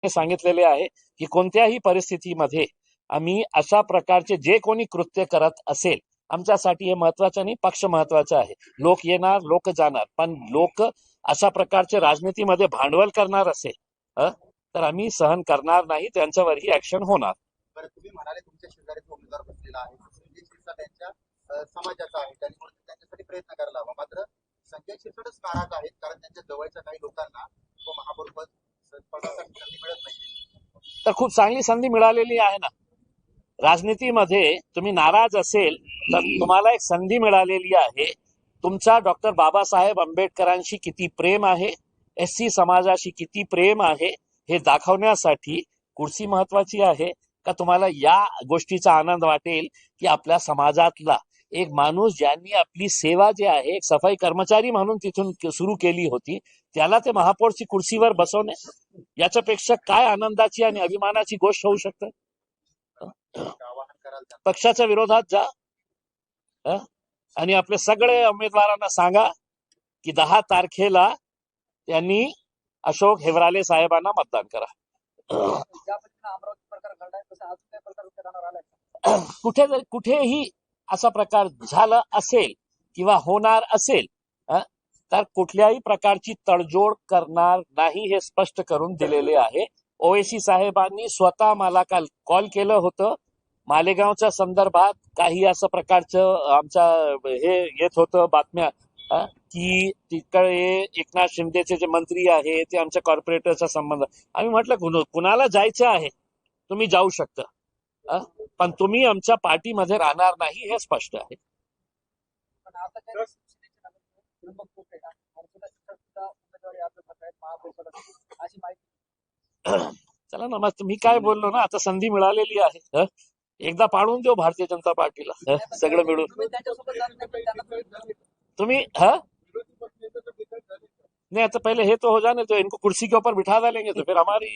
सांगितलेले आहे की कोणत्याही परिस्थितीमध्ये आम्ही अशा प्रकारचे जे कोणी कृत्य करत असेल, आमच्यासाठी हे महत्वाचं नाही, पक्ष महत्वाचा आहे. लोक येणार, लोक जाणार, पण लोक अशा प्रकारचे राजनीतीमध्ये भांडवल करणार असेल तर आम्ही सहन करणार नाही, त्यांच्यावरही ऍक्शन होणार. बरं, तुम्ही म्हणाले तुमच्या शेजारी उमेदवार बसलेला आहे, संजय शिरसाट त्यांच्या समाजाचा आहे, त्यांनी त्यांच्यासाठी प्रयत्न करायला हवा. मात्र संजय शिरसाटच नाराज आहेत, कारण त्यांच्या जवळच्या काही लोकांना तो महापौर पदासाठी संधी मिळत नाही. तर खूप चांगली संधी मिळालेली आहे ना. राजनीतीमध्ये तुम्ही नाराज असेल तर तुम्हाला एक संधी मिळालेली आहे. तुमचा डॉक्टर बाबासाहेब आंबेडकरांशी किती प्रेम आहे, एससी समाजाशी किती प्रेम आहे, हे दाखवण्यासाठी कुर्सी महत्वाची आहे का तुम्हाला या गोष्टीचा आनंद वाटेल की आपल्या समाजातला एक माणूस ज्यांनी आपली सेवा जी आहे, एक सफाई कर्मचारी म्हणून तिथून सुरू केली होती, त्याला ते महापौरची कुर्सीवर बसवणे, याच्यापेक्षा काय आनंदाची आणि अभिमानाची गोष्ट होऊ शकते? पक्षाच्या विरोधात जा आणि आपल्या सगळे उमेदवारांना सांगा की 10 तारखेला त्यांनी अशोक हेवराले साहेबांना मतदान करा. कुठेही असा प्रकार झाला असेल किंवा होणार असेल तर कुठल्याही प्रकारची तडजोड करणार नाही, हे स्पष्ट करून दिलेले आहे. ओवेसी साहेबांनी स्वतः मला काल कॉल केलं होतं. मालेगावच्या संदर्भात काही असं प्रकारचं आमच्या हे येत होतं बातम्या की तिकडे एकनाथ शिंदेचे जे मंत्री आहे ते आमच्या कॉर्पोरेटरचा संबंध. आम्ही म्हटलं कुणाला जायचं आहे तुम्ही जाऊ शकता, पण तुम्ही आमच्या पार्टीमध्ये राहणार नाही, हे स्पष्ट आहे. चला ना, मग मी काय बोललो ना, आता संधी मिळालेली आहे, एकदा पाडून देऊ भारतीय जनता पार्टीला सगळं मिळून. तुम्ही नहीं, तो पहले है तो हो जाने तो, इनको कुर्सी के ऊपर बिठा डालेंगे तो फिर हमारी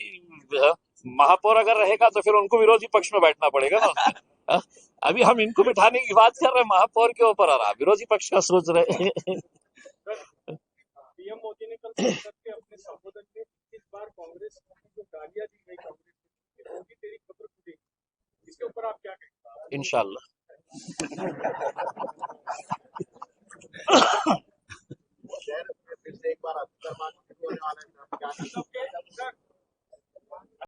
महापौर अगर रहेगा तो फिर उनको विरोधी पक्ष में बैठना पड़ेगा ना. अभी हम इनको बिठाने की बात कर रहे हैं महापौर के ऊपर, और विरोधी पक्ष का सोच रहे हैं. पीएम मोदी ने कल संसद के अपने संबोधन में इस बार कांग्रेस को गालियां दी गई, कांग्रेस होगी तेरी खबर खुदी, इसके ऊपर आप क्या कहेंगे? इंशाल्लाह. फिर से एक बार होने वाला है.